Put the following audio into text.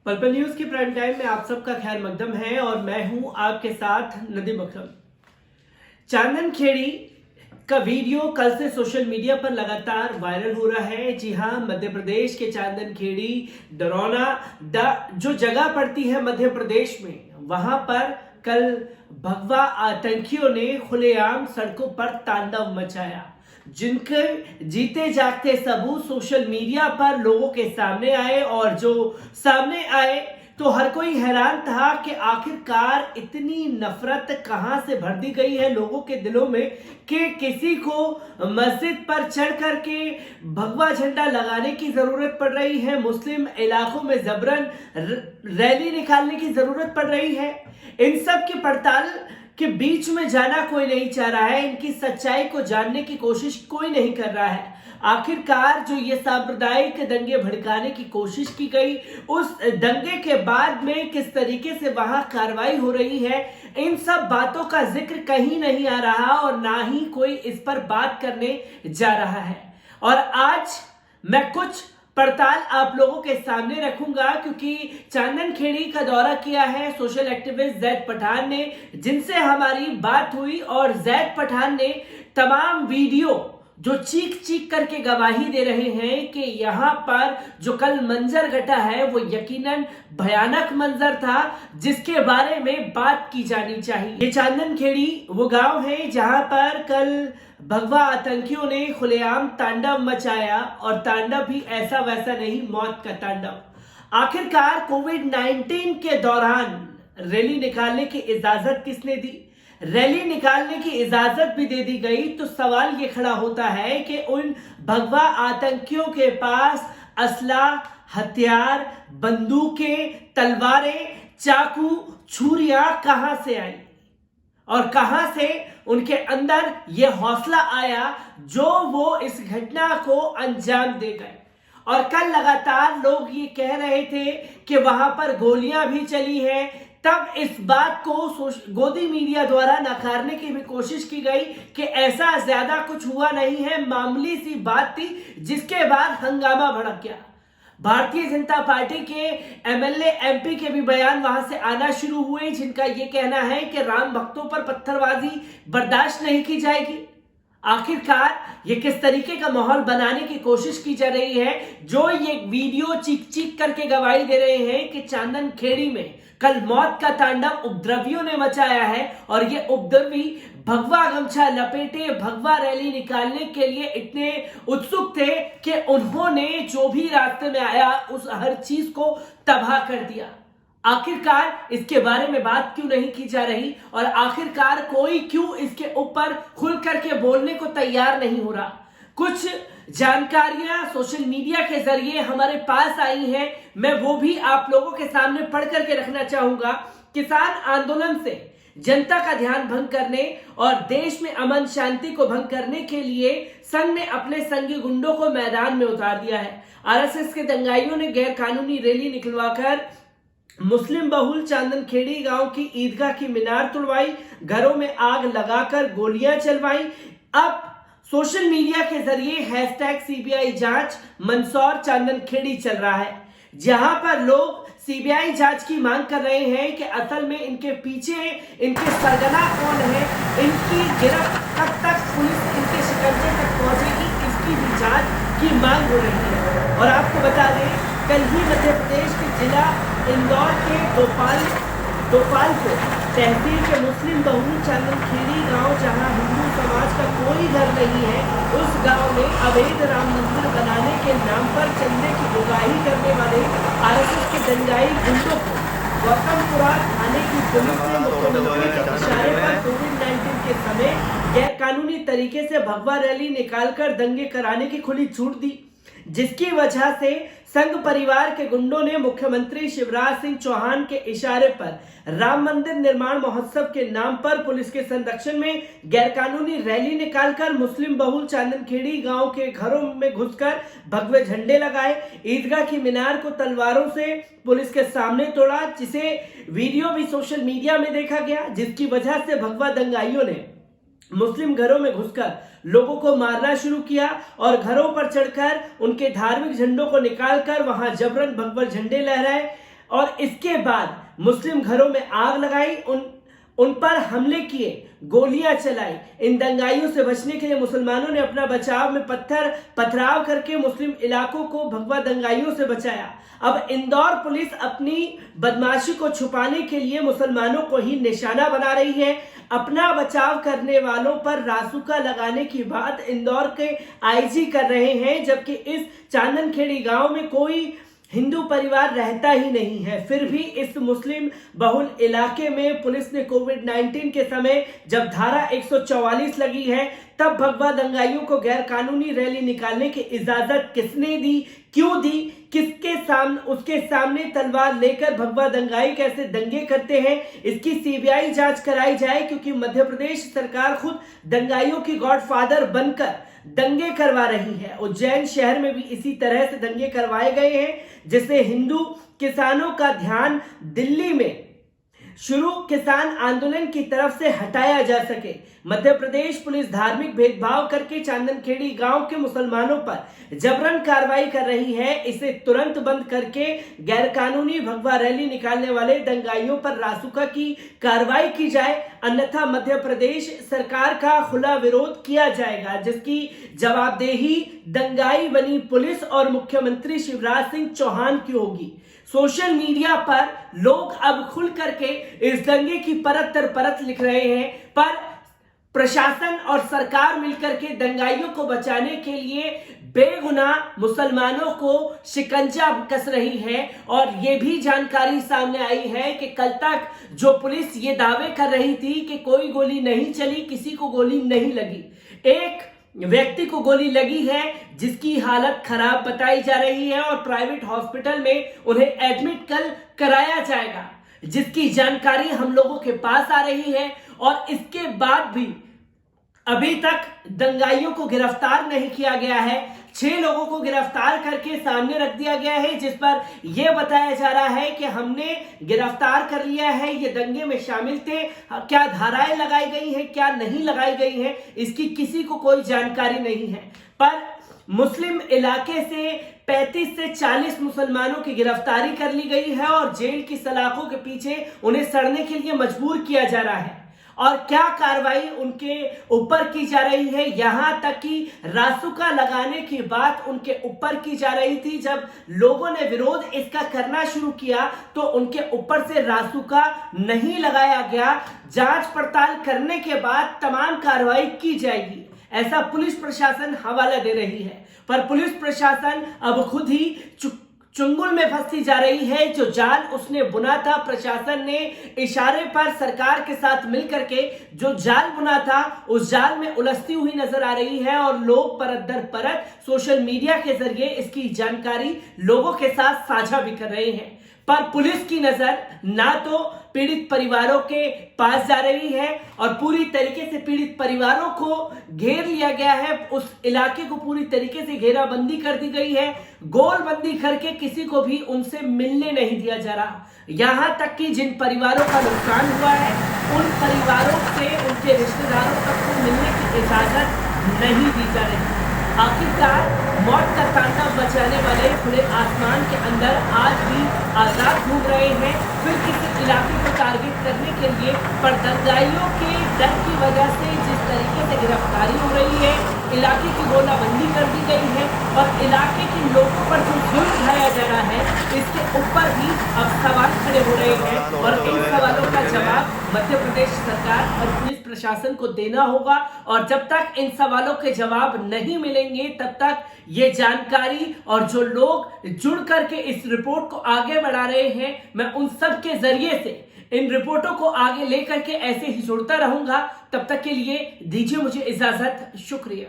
पलपल news की prime time में आप सबका खैर मकदम है और मैं हूं आपके साथ नदीम अकरम। चांदन खेड़ी का वीडियो कल से सोशल मीडिया पर लगातार वायरल हो रहा है। जी हां, मध्य प्रदेश के चांदन खेड़ी डरौना जो जगह पड़ती है मध्य प्रदेश में, वहां पर कल भगवा आतंकियों ने खुलेआम सड़कों पर तांडव मचाया, जिनके जीते जागते सबूत सोशल मीडिया पर लोगों के सामने आए। और जो सामने आए तो हर कोई हैरान था कि आखिरकार इतनी नफरत कहां से भर दी गई है लोगों के दिलों में कि किसी को मस्जिद पर चढ़ करके भगवा झंडा लगाने की जरूरत पड़ रही है, मुस्लिम इलाकों में जबरन रैली निकालने की जरूरत पड़ रही है। इन सब की पड़ताल के बीच में जाना कोई नहीं चाह रहा है, इनकी सच्चाई को जानने की कोशिश कोई नहीं कर रहा है। आखिरकार जो ये सांप्रदायिक दंगे भड़काने की कोशिश की गई, उस दंगे के बाद में किस तरीके से वहां कार्रवाई हो रही है, इन सब बातों का जिक्र कहीं नहीं आ रहा और ना ही कोई इस पर बात करने जा रहा है। और आज मैं कुछ पड़ताल आप लोगों के सामने रखूंगा, क्योंकि चांदन खेड़ी का दौरा किया है सोशल एक्टिविस्ट जैद पठान ने, जिनसे हमारी बात हुई और जैद पठान ने तमाम वीडियो जो चीख चीख करके गवाही दे रहे हैं कि यहां पर जो कल मंजर घटा है वो यकीनन भयानक मंजर था, जिसके बारे में बात की जानी चाहिए। ये चांदन खेड़ी वो गांव है जहां पर कल भगवा आतंकियों ने खुलेआम तांडव मचाया, और तांडव भी ऐसा वैसा नहीं, मौत का तांडव। आखिरकार कोविड-19 के दौरान रैली निकालने की इजाजत किसने दी? रैली निकालने की इजाजत भी दे दी गई तो सवाल ये खड़ा होता है कि उन भगवा आतंकियों के पास असला, हथियार, बंदूकें, तलवारें, चाकू, छुरियां कहां से आई और कहां से उनके अंदर यह हौसला आया जो वो इस घटना को अंजाम दे गए। और कल लगातार लोग ये कह रहे थे कि वहां पर गोलियां भी चली हैं, तब इस बात को गोदी मीडिया द्वारा नकारने की भी कोशिश की गई कि ऐसा ज्यादा कुछ हुआ नहीं है, मामूली सी बात थी, जिसके बाद हंगामा भड़क गया। भारतीय जनता पार्टी के एमएलए एमपी के भी बयान वहां से आना शुरू हुए, जिनका यह कहना है कि राम भक्तों पर पत्थरबाजी बर्दाश्त नहीं की जाएगी। आखिरकार ये किस तरीके का माहौल बनाने की कोशिश की जा रही है, जो ये वीडियो चीख चीख करके गवाही दे रहे हैं कि चांदन खेड़ी में कल मौत का तांडव उपद्रवियों ने मचाया है, और ये उपद्रवी भगवा गमछा लपेटे भगवा रैली निकालने के लिए इतने उत्सुक थे कि उन्होंने जो भी रास्ते में आया उस हर चीज को तबाह कर दिया। आखिरकार इसके बारे में बात क्यों नहीं की जा रही, और आखिरकार कोई क्यों इसके ऊपर खुल करके बोलने को तैयार नहीं हो रहा? कुछ जानकारियां सोशल मीडिया के जरिए हमारे पास आई हैं, मैं वो भी आप लोगों के सामने पढ़ करके रखना चाहूंगा। किसान आंदोलन से जनता का ध्यान भंग करने और देश में अमन शांति को भंग करने के लिए संघ ने अपने संघी गुंडों को मैदान में उतार दिया है। आरएसएस के दंगाइयों ने गैर कानूनी रैली निकलवाकर मुस्लिम बहुल चांदन खेड़ी गांव की ईदगाह की मीनार तुड़वाई, घरों में आग लगाकर गोलियां चलवाई। अब सोशल मीडिया के जरिए हैशटैग सीबीआई जांच मंदसौर चांदन खेड़ी चल रहा है, जहां पर लोग सीबीआई जांच की मांग कर रहे हैं कि असल में इनके पीछे इनके सरगना कौन है, इनकी गिरफ्त कब तक पुलिस इनके शिकंजे तक पहुंचेगी, इसकी भी जांच की मांग हो रही है। और आपको बता दें, कल ही मध्य प्रदेश के जिला इंदौर के गोपालपुर तहसील के मुस्लिम बहुल चांदन खेड़ी गांव, जहां हिंदू समाज का कोई घर नहीं है, उस गांव में अवैध राम मंदिर बनाने के नाम पर चंदे की उगाही करने वाले आरएसएस के दंगाई गुंडों को गौतमपुरा थाने की पुलिस ने मुख्यमंत्री के इशारे पर कोविड-19 के समय गैर कानूनी तरीके से भगवा रैली निकालकर दंगे कराने की खुली छूट दी, जिसकी वजह से संघ परिवार के गुंडों ने मुख्यमंत्री शिवराज सिंह चौहान के इशारे पर राम मंदिर निर्माण महोत्सव के नाम पर पुलिस के संरक्षण में गैरकानूनी रैली निकालकर मुस्लिम बहुल चांदन खेड़ी गांव के घरों में घुसकर भगवे झंडे लगाए, ईदगाह की मीनार को तलवारों से पुलिस के सामने तोड़ा, जिसे वीडियो भी सोशल मीडिया में देखा गया, जिसकी वजह से भगवा दंगाइयों ने मुस्लिम घरों में घुसकर लोगों को मारना शुरू किया और घरों पर चढ़कर उनके धार्मिक झंडों को निकालकर वहां जबरन भगवा झंडे लहराए और इसके बाद मुस्लिम घरों में आग लगाई, उन पर हमले किए, गोलियां चलाई। इन दंगाइयों से बचने के लिए मुसलमानों ने अपना बचाव में पथराव करके मुस्लिम इलाकों को भगवा दंगाइयों से बचाया। अब इंदौर पुलिस अपनी बदमाशी को छुपाने के लिए मुसलमानों को ही निशाना बना रही है। अपना बचाव करने वालों पर रासुका लगाने की बात इंदौर के आईजी कर रहे हैं, जबकि इस चांदनखेड़ी गांव में कोई हिंदू परिवार रहता ही नहीं है। फिर भी इस मुस्लिम बहुल इलाके में पुलिस ने कोविड-19 के समय जब धारा 144 लगी है, तब भगवा दंगाइयों को गैर कानूनी रैली निकालने की इजाजत किसने दी, क्यों दी, उसके सामने तलवार लेकर भगवा दंगाई कैसे दंगे करते हैं, इसकी सीबीआई जांच कराई जाए, क्योंकि मध्य प्रदेश सरकार खुद दंगाइयों की गॉडफादर बनकर दंगे करवा रही है। उज्जैन शहर में भी इसी तरह से दंगे करवाए गए हैं, जिससे हिंदू किसानों का ध्यान दिल्ली में शुरू किसान आंदोलन की तरफ से हटाया जा सके। मध्य प्रदेश पुलिस धार्मिक भेदभाव करके चांदनखेड़ी गांव के मुसलमानों पर जबरन कार्रवाई कर रही है। इसे तुरंत बंद करके गैरकानूनी भगवा रैली निकालने वाले दंगाइयों पर रासुका की कार्रवाई की जाए, अन्यथा मध्य प्रदेश सरकार का खुला विरोध किया जाएगा, जिसकी जवाबदेही दंगाई बनी पुलिस और मुख्यमंत्री शिवराज सिंह चौहान की होगी। सोशल मीडिया पर लोग अब खुल करके इस दंगे की परत दर परत लिख रहे हैं, पर प्रशासन और सरकार मिलकर के दंगाइयों को बचाने के लिए बेगुनाह मुसलमानों को शिकंजा कस रही है। और ये भी जानकारी सामने आई है कि कल तक जो पुलिस ये दावे कर रही थी कि कोई गोली नहीं चली, किसी को गोली नहीं लगी, एक व्यक्ति को गोली लगी है जिसकी हालत खराब बताई जा रही है और प्राइवेट हॉस्पिटल में उन्हें एडमिट कल कराया जाएगा, जिसकी जानकारी हम लोगों के पास आ रही है। और इसके बाद भी अभी तक दंगाइयों को गिरफ्तार नहीं किया गया है। 6 लोगों को गिरफ्तार करके सामने रख दिया गया है, जिस पर यह बताया जा रहा है कि हमने गिरफ्तार कर लिया है, ये दंगे में शामिल थे। क्या धाराएं लगाई गई हैं, क्या नहीं लगाई गई हैं, इसकी किसी को कोई जानकारी नहीं है। पर मुस्लिम इलाके से 35 से 40 मुसलमानों की गिरफ्तारी कर ली गई है और जेल की सलाखों के पीछे उन्हें सड़ने के लिए मजबूर किया जा रहा है। और क्या कार्रवाई उनके ऊपर की जा रही है, यहां तक कि रासुका लगाने की बात उनके ऊपर की जा रही थी। जब लोगों ने विरोध इसका करना शुरू किया तो उनके ऊपर से रासुका नहीं लगाया गया। जांच पड़ताल करने के बाद तमाम कार्रवाई की जाएगी, ऐसा पुलिस प्रशासन हवाला दे रही है। पर पुलिस प्रशासन अब खुद ही चुंगल में फंसती जा रही है। जो जाल उसने बुना था, प्रशासन ने इशारे पर सरकार के साथ मिलकर के जो जाल बुना था, उस जाल में उलझती हुई नजर आ रही है और लोग परत दर परत सोशल मीडिया के जरिए इसकी जानकारी लोगों के साथ साझा भी कर रहे हैं। पर पुलिस की नजर ना तो पीड़ित परिवारों के पास जा रही है और पूरी तरीके से पीड़ित परिवारों को घेर लिया गया है। उस इलाके को पूरी तरीके से घेराबंदी कर दी गई है, गोलबंदी करके किसी को भी उनसे मिलने नहीं दिया जा रहा। यहां तक कि जिन परिवारों का नुकसान हुआ है, उन परिवारों से उनके रिश्तेदारों तक को मिलने की इजाजत नहीं दी जा रही। आखिरकार मौत का तांडव मचाने वाले खुले आसमान के अंदर आज भी आजाद घूम रहे हैं, फिर किसी इलाके को टारगेट करने के लिए। पर दंगाइयों के डर की वजह से जिस तरीके से गिरफ्तारी हो रही है, इलाके की गोलाबंदी कर दी गई है और इलाके के लोगों पर जो जुल्म ढाया जा रहा है, इसके ऊपर भी अब सवाल खड़े हो रहे हैं। और इन सवालों का जवाब मध्य प्रदेश सरकार और पुलिस प्रशासन को देना होगा। और जब तक इन सवालों के जवाब नहीं मिलेंगे, तब तक ये जानकारी और जो लोग जुड़ करके इस रिपोर्ट को आगे बढ़ा रहे हैं, मैं उन सब के जरिए से इन रिपोर्टों को आगे लेकर के ऐसे ही जुड़ता रहूंगा। तब तक के लिए दीजिए मुझे इजाजत। शुक्रिया।